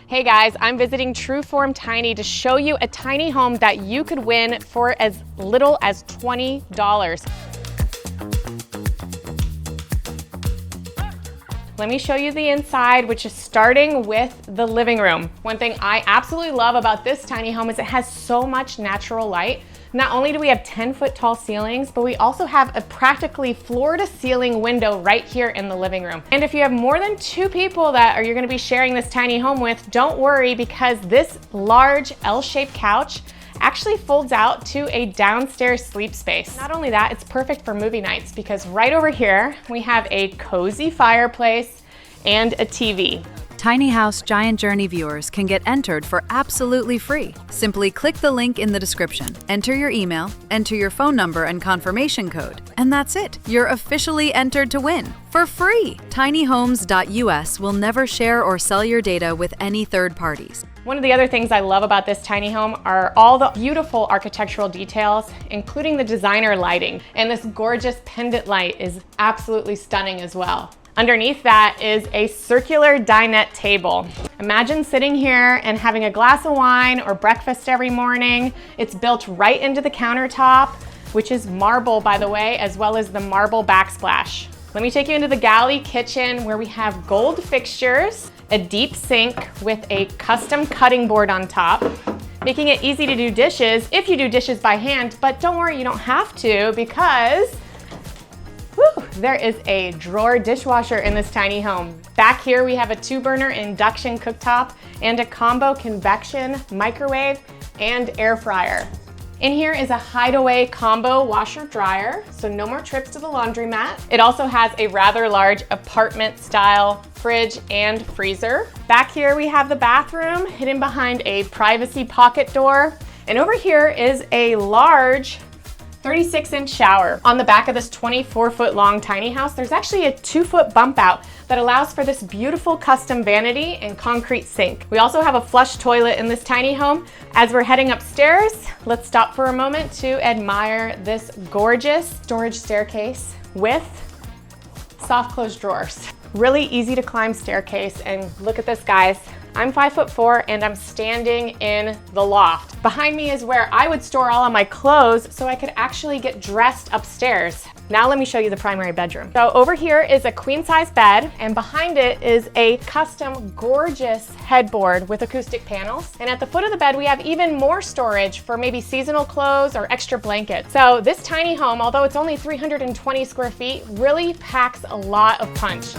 Hey guys, I'm visiting Trueform Tiny to show you a tiny home that you could win for as little as $20. Let me show you the inside, which is starting with the living room. One thing I absolutely love about this tiny home is it has so much natural light. Not only do we have 10-foot tall ceilings, but we also have a practically floor-to-ceiling window right here in the living room. And if you have more than 2 people that you're gonna be sharing this tiny home with, don't worry, because this large L-shaped couch actually folds out to a downstairs sleep space. Not only that, it's perfect for movie nights because right over here, we have a cozy fireplace and a TV. Tiny House Giant Journey viewers can get entered for absolutely free. Simply click the link in the description, enter your email, enter your phone number and confirmation code, and that's it. You're officially entered to win for free. tinyhomes.us will never share or sell your data with any third parties. One of the other things I love about this tiny home are all the beautiful architectural details, including the designer lighting. And this gorgeous pendant light is absolutely stunning as well. Underneath that is a circular dinette table. Imagine sitting here and having a glass of wine or breakfast every morning. It's built right into the countertop, which is marble, by the way, as well as the marble backsplash. Let me take you into the galley kitchen where we have gold fixtures, a deep sink with a custom cutting board on top, making it easy to do dishes if you do dishes by hand, but don't worry, you don't have to because there is a drawer dishwasher in this tiny home. Back here we have a 2-burner induction cooktop and a combo convection microwave and air fryer. In here is a hideaway combo washer dryer, so no more trips to the laundromat. It also has a rather large apartment style fridge and freezer. Back here we have the bathroom hidden behind a privacy pocket door. And over here is a large 36-inch shower. On the back of this 24-foot long tiny house, there's actually a 2-foot bump out that allows for this beautiful custom vanity and concrete sink. We also have a flush toilet in this tiny home. As we're heading upstairs, let's stop for a moment to admire this gorgeous storage staircase with soft close drawers. Really easy to climb staircase, and look at this, guys. I'm 5'4" and I'm standing in the loft. Behind me is where I would store all of my clothes so I could actually get dressed upstairs. Now let me show you the primary bedroom. So over here is a queen size bed, and behind it is a custom gorgeous headboard with acoustic panels. And at the foot of the bed, we have even more storage for maybe seasonal clothes or extra blankets. So this tiny home, although it's only 320 square feet, really packs a lot of punch.